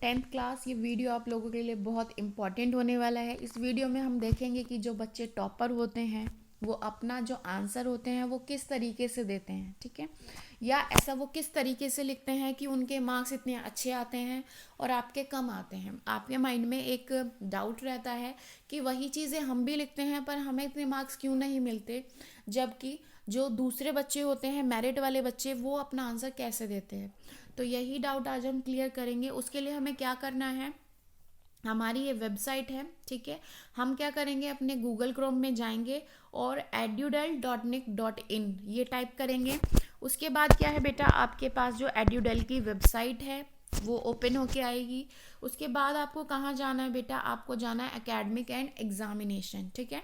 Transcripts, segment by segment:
10th class. ये video आप लोगों के लिए बहुत इम्पॉर्टेंट होने वाला है। इस वीडियो में हम देखेंगे कि जो बच्चे टॉपर होते हैं वो अपना जो आंसर होते हैं वो किस तरीके से देते हैं, ठीक है, या ऐसा वो किस तरीके से लिखते हैं कि उनके मार्क्स इतने अच्छे आते हैं और आपके कम आते हैं। आपके माइंड में एक डाउट रहता है कि वही चीज़ें हम भी लिखते हैं पर हमें इतने मार्क्स क्यों नहीं मिलते, जबकि जो दूसरे बच्चे होते हैं, मेरिट वाले बच्चे, वो अपना आंसर कैसे देते हैं। तो यही डाउट आज हम क्लियर करेंगे। उसके लिए हमें क्या करना है, हमारी ये वेबसाइट है, ठीक है। हम क्या करेंगे, अपने गूगल क्रोम में जाएंगे और edudel.nic.in ये टाइप करेंगे। उसके बाद क्या है बेटा, आपके पास जो एड्यूडेल की वेबसाइट है वो ओपन होके आएगी। उसके बाद आपको कहाँ जाना है बेटा, आपको जाना है एकेडमिक एंड एग्जामिनेशन, ठीक है।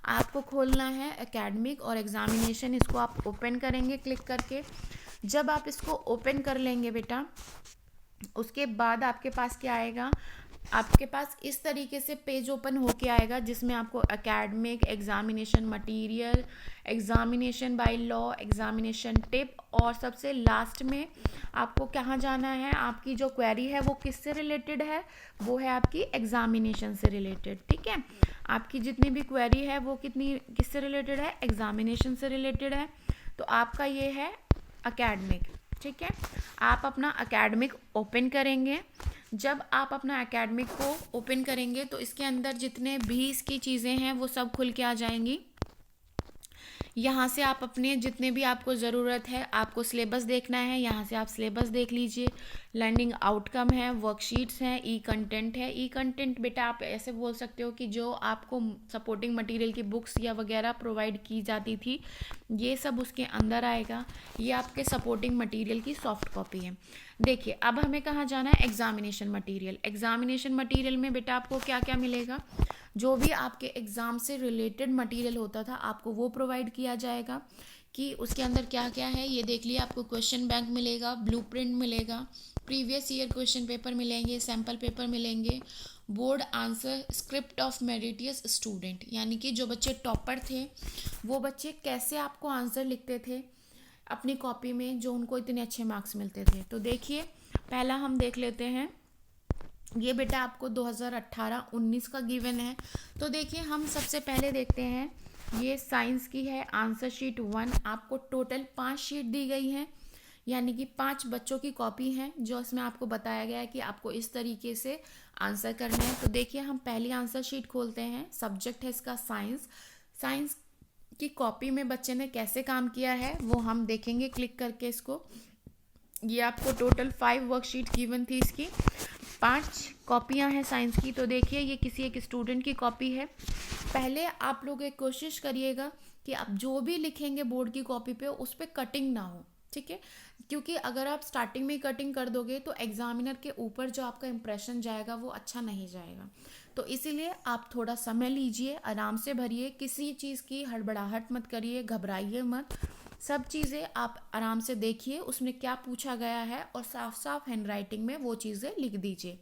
आपको खोलना है एकेडमिक और एग्जामिनेशन, इसको आप ओपन करेंगे क्लिक करके। जब आप इसको ओपन कर लेंगे बेटा, उसके बाद आपके पास क्या आएगा, आपके पास इस तरीके से पेज ओपन होके आएगा जिसमें आपको academic, examination material, examination by law, examination tip और सबसे लास्ट में आपको कहाँ जाना है, आपकी जो क्वेरी है वो किससे रिलेटेड है, वो है आपकी एग्जामिनेशन से रिलेटेड, ठीक है। आपकी जितनी भी क्वेरी है वो किससे रिलेटेड है, एग्जामिनेशन से रिलेटेड है। तो आपका ये है एकेडमिक, ठीक है। आप अपना एकेडमिक ओपन करेंगे। जब आप अपना एकेडमिक को ओपन करेंगे तो इसके अंदर जितने भी इसकी चीज़ें हैं वो सब खुल के आ जाएंगी। यहाँ से आप अपने जितने भी आपको ज़रूरत है, आपको सिलेबस देखना है, यहाँ से आप सिलेबस देख लीजिए। लर्निंग आउटकम है, वर्कशीट्स हैं, ई कंटेंट है। ई कंटेंट बेटा आप ऐसे बोल सकते हो कि जो आपको सपोर्टिंग मटेरियल की बुक्स या वगैरह प्रोवाइड की जाती थी, ये सब उसके अंदर आएगा। ये आपके सपोर्टिंग मटेरियल की सॉफ्ट कॉपी है। देखिए अब हमें कहाँ जाना है, एग्जामिनेशन मटेरियल। एग्जामिनेशन मटेरियल में बेटा आपको क्या क्या मिलेगा, जो भी आपके एग्ज़ाम से रिलेटेड मटेरियल होता था आपको वो प्रोवाइड किया जाएगा। कि उसके अंदर क्या क्या है ये देख लिया। आपको क्वेश्चन बैंक मिलेगा, ब्लूप्रिंट मिलेगा, प्रीवियस ईयर क्वेश्चन पेपर मिलेंगे, सैम्पल पेपर मिलेंगे, board answer, script of meritorious student, यानी कि जो बच्चे टॉपर थे वो बच्चे कैसे आपको आंसर लिखते थे अपनी कॉपी में, जो उनको इतने अच्छे मार्क्स मिलते थे। तो देखिए पहला हम देख लेते हैं, ये बेटा आपको 2018-19 का गिवन है। तो देखिए हम सबसे पहले देखते हैं, ये साइंस की है, आंसर शीट 1। आपको टोटल 5 शीट दी गई हैं, यानी कि 5 बच्चों की कॉपी है, जो इसमें आपको बताया गया है कि आपको इस तरीके से आंसर करना है। तो देखिए हम पहली आंसर शीट खोलते हैं। सब्जेक्ट है इसका साइंस। साइंस की कॉपी में बच्चे ने कैसे काम किया है वो हम देखेंगे क्लिक करके इसको। ये आपको टोटल 5 वर्कशीट गिवन थी, इसकी 5 कॉपियां हैं साइंस की। तो देखिए ये किसी एक स्टूडेंट की कॉपी है। पहले आप लोग एक कोशिश करिएगा कि आप जो भी लिखेंगे बोर्ड की कॉपी पे उस पर कटिंग ना हो, ठीक है। क्योंकि अगर आप स्टार्टिंग में कटिंग कर दोगे तो एग्जामिनर के ऊपर जो आपका इंप्रेशन जाएगा वो अच्छा नहीं जाएगा। तो इसीलिए आप थोड़ा समय लीजिए, आराम से भरिए, किसी चीज़ की हड़बड़ाहट मत करिए, घबराइए मत। सब चीज़ें आप आराम से देखिए उसमें क्या पूछा गया है और साफ साफ हैंड राइटिंग में वो चीज़ें लिख दीजिए।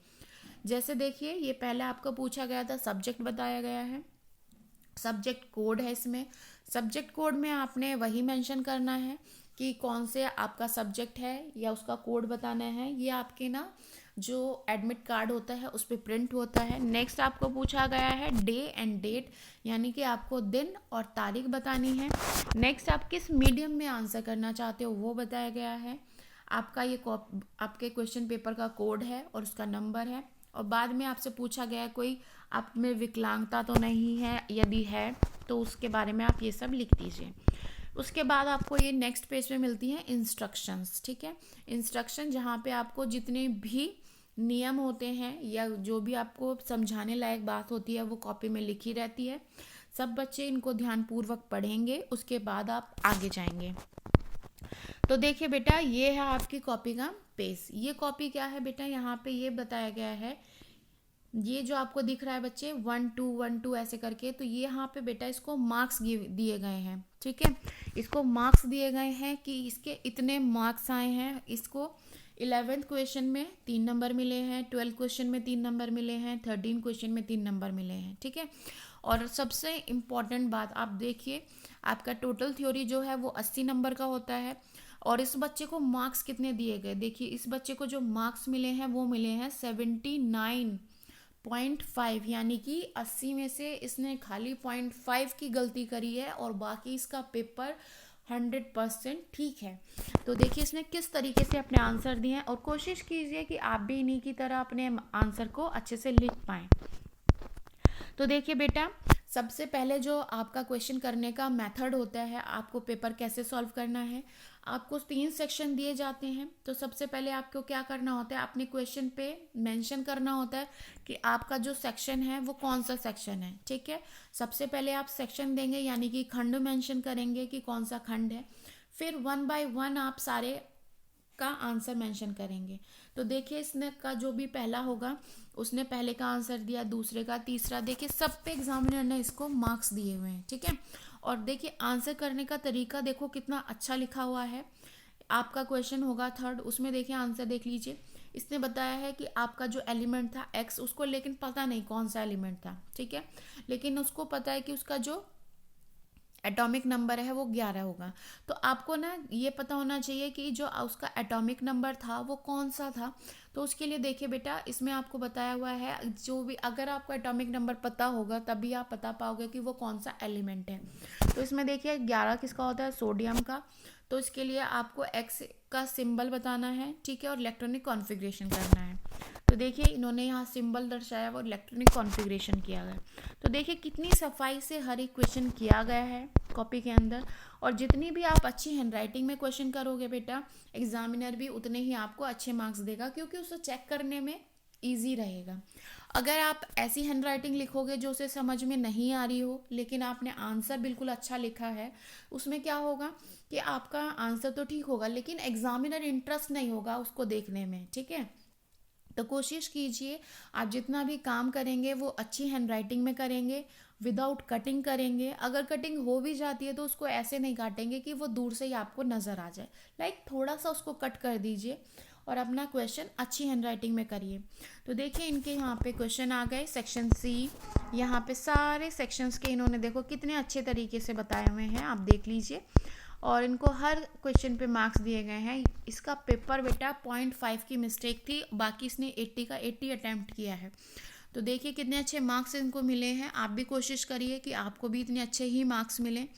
जैसे देखिए ये पहले आपको पूछा गया था, सब्जेक्ट बताया गया है, सब्जेक्ट कोड है इसमें। सब्जेक्ट कोड में आपने वही मेंशन करना है कि कौन से आपका सब्जेक्ट है या उसका कोड बताना है। ये आपके ना जो एडमिट कार्ड होता है उस पर प्रिंट होता है। नेक्स्ट आपको पूछा गया है डे एंड डेट, यानी कि आपको दिन और तारीख बतानी है। नेक्स्ट आप किस मीडियम में आंसर करना चाहते हो वो बताया गया है। आपका ये आपके क्वेश्चन पेपर का कोड है और उसका नंबर है। और बाद में आपसे पूछा गया कोई आप में विकलांगता तो नहीं है, यदि है तो उसके बारे में आप ये सब लिख दीजिए। उसके बाद आपको ये नेक्स्ट पेज पे मिलती हैं इंस्ट्रक्शंस, ठीक है। इंस्ट्रक्शन जहाँ पे आपको जितने भी नियम होते हैं या जो भी आपको समझाने लायक बात होती है वो कॉपी में लिखी रहती है। सब बच्चे इनको ध्यानपूर्वक पढ़ेंगे, उसके बाद आप आगे जाएंगे। तो देखिए बेटा ये है आपकी कॉपी का पेज। ये कॉपी क्या है बेटा, यहाँ पे ये बताया गया है, ये जो आपको दिख रहा है बच्चे 1 2 1 2 ऐसे करके, तो ये यहाँ पे बेटा इसको मार्क्स दिए गए हैं, ठीक है। इसको मार्क्स दिए गए हैं कि इसके इतने मार्क्स आए हैं। इसको 11th क्वेश्चन में 3 नंबर मिले हैं, 12th क्वेश्चन में 3 नंबर मिले हैं, 13 क्वेश्चन में 3 नंबर मिले हैं, ठीक है। और सबसे इम्पॉर्टेंट बात आप देखिए, आपका टोटल थ्योरी जो है वो 80 नंबर का होता है और इस बच्चे को मार्क्स कितने दिए गए, देखिए इस बच्चे को जो मार्क्स मिले हैं वो मिले हैं 79.5, यानी कि 80 में से इसने खाली 0.5 की गलती करी है और बाकी इसका पेपर 100% ठीक है। तो देखिए इसने किस तरीके से अपने आंसर दिए हैं, और कोशिश कीजिए कि आप भी इन्हीं की तरह अपने आंसर को अच्छे से लिख पाएँ। तो देखिए बेटा, सबसे पहले जो आपका क्वेश्चन करने का मेथड होता है, आपको पेपर कैसे सॉल्व करना है, आपको 3 सेक्शन दिए जाते हैं। तो सबसे पहले आपको क्या करना होता है, अपने क्वेश्चन पे मेंशन करना होता है कि आपका जो सेक्शन है वो कौन सा सेक्शन है, ठीक है। सबसे पहले आप सेक्शन देंगे, यानी कि खंड मेंशन करेंगे कि कौन सा खंड है, फिर 1 बाय 1 आप सारे का आंसर मेंशन करेंगे। तो देखिए इसने का जो भी पहला होगा उसने पहले का आंसर दिया, दूसरे का, तीसरा, देखिए सब पे एग्जामिनर ने इसको मार्क्स दिए हुए हैं, ठीक है। और देखिए आंसर करने का तरीका देखो कितना अच्छा लिखा हुआ है। आपका क्वेश्चन होगा 3rd, उसमें देखिए आंसर देख लीजिए। इसने बताया है कि आपका जो एलिमेंट था x, उसको लेकिन पता नहीं कौन सा एलिमेंट था, ठीक है, लेकिन उसको पता है कि उसका जो एटॉमिक नंबर है वो 11 होगा। तो आपको ना ये पता होना चाहिए कि जो उसका एटॉमिक नंबर था वो कौन सा था। तो उसके लिए देखिए बेटा, इसमें आपको बताया हुआ है, जो भी अगर आपको एटॉमिक नंबर पता होगा तभी आप बता पाओगे कि वो कौन सा एलिमेंट है। तो इसमें देखिए 11 किसका होता है, सोडियम का। तो इसके लिए आपको एक्स का सिंबल बताना है, ठीक है, और इलेक्ट्रॉनिक कॉन्फ़िगरेशन करना है। तो देखिए इन्होंने यहाँ सिंबल दर्शाया और इलेक्ट्रॉनिक कॉन्फ़िगरेशन किया गया। तो देखिए कितनी सफाई से हर एक क्वेश्चन किया गया है कॉपी के अंदर। और जितनी भी आप अच्छी हैंडराइटिंग में क्वेश्चन करोगे बेटा, एग्जामिनर भी उतने ही आपको अच्छे मार्क्स देगा, क्योंकि उसे चेक करने में ईजी रहेगा। अगर आप ऐसी हैंडराइटिंग लिखोगे जो उसे समझ में नहीं आ रही हो, लेकिन आपने आंसर बिल्कुल अच्छा लिखा है, उसमें क्या होगा कि आपका आंसर तो ठीक होगा लेकिन एग्जामिनर इंटरेस्ट नहीं होगा उसको देखने में, ठीक है। तो कोशिश कीजिए आप जितना भी काम करेंगे वो अच्छी हैंडराइटिंग में करेंगे, विदाउट कटिंग करेंगे। अगर कटिंग हो भी जाती है तो उसको ऐसे नहीं काटेंगे कि वो दूर से ही आपको नज़र आ जाए, थोड़ा सा उसको कट कर दीजिए और अपना क्वेश्चन अच्छी हैंडराइटिंग में करिए। तो देखिए इनके यहाँ पे क्वेश्चन आ गए सेक्शन सी। यहाँ पे सारे सेक्शंस के इन्होंने देखो कितने अच्छे तरीके से बताए हुए हैं, आप देख लीजिए। और इनको हर क्वेश्चन पे मार्क्स दिए गए हैं। इसका पेपर बेटा 0.5 की मिस्टेक थी, बाकी इसने 80 का 80 अटैम्प्ट किया है। तो देखिए कितने अच्छे मार्क्स इनको मिले हैं। आप भी कोशिश करिए कि आपको भी इतने अच्छे ही मार्क्स मिलें।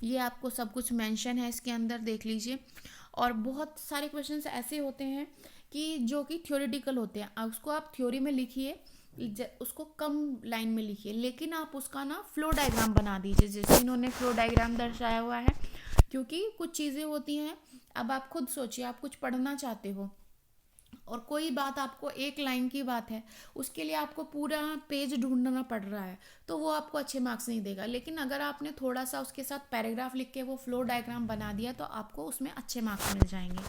ये आपको सब कुछ मेंशन है इसके अंदर, देख लीजिए। और बहुत सारे क्वेश्चन ऐसे होते हैं कि जो कि थ्योरेटिकल होते हैं, उसको आप थ्योरी में लिखिए, उसको कम लाइन में लिखिए, लेकिन आप उसका ना फ्लो डायग्राम बना दीजिए, जैसे इन्होंने फ्लो डायग्राम दर्शाया हुआ है। क्योंकि कुछ चीज़ें होती हैं, अब आप खुद सोचिए, आप कुछ पढ़ना चाहते हो और कोई बात आपको एक लाइन की बात है, उसके लिए आपको पूरा पेज ढूंढना पड़ रहा है, तो वो आपको अच्छे मार्क्स नहीं देगा। लेकिन अगर आपने थोड़ा सा उसके साथ पैराग्राफ लिख के वो फ्लो डायग्राम बना दिया तो आपको उसमें अच्छे मार्क्स मिल जाएंगे।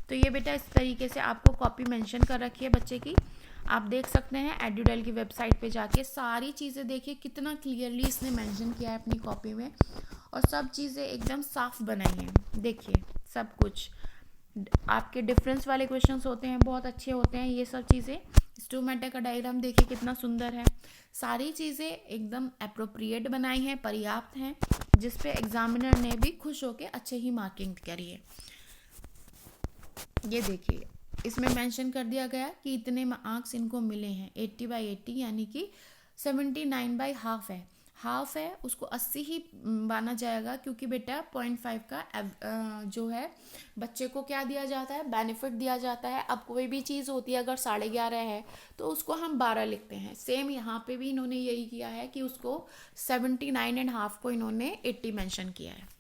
तो ये बेटा इस तरीके से आपको कॉपी मेंशन कर रखी है बच्चे की, आप देख सकते हैं एड्यूडेल की वेबसाइट पे जाके सारी चीज़ें देखिए, कितना क्लियरली इसने मेंशन किया है अपनी कॉपी में, और सब चीज़ें एकदम साफ बनाई हैं। देखिए सब कुछ आपके डिफरेंस वाले क्वेश्चंस होते हैं, बहुत अच्छे होते हैं ये सब चीज़ें। स्टोमेटा का डायग्राम देखिए कितना सुंदर है, सारी चीज़ें एकदम अप्रोप्रिएट बनाई हैं, पर्याप्त हैं, जिस पे एग्जामिनर ने भी खुश होकर अच्छे ही मार्किंग करी है। ये देखिए इसमें मेंशन कर दिया गया कि इतने मार्क्स इनको मिले हैं, 80/80, यानी कि 79/½ है। हाफ है उसको 80 ही माना जाएगा, क्योंकि बेटा 0.5 का जो है बच्चे को क्या दिया जाता है, बेनिफिट दिया जाता है। अब कोई भी चीज़ होती है, अगर 11.5 है तो उसको हम 12 लिखते हैं। सेम यहाँ पे भी इन्होंने यही किया है कि उसको 79.5 को इन्होंने 80 मेंशन किया है।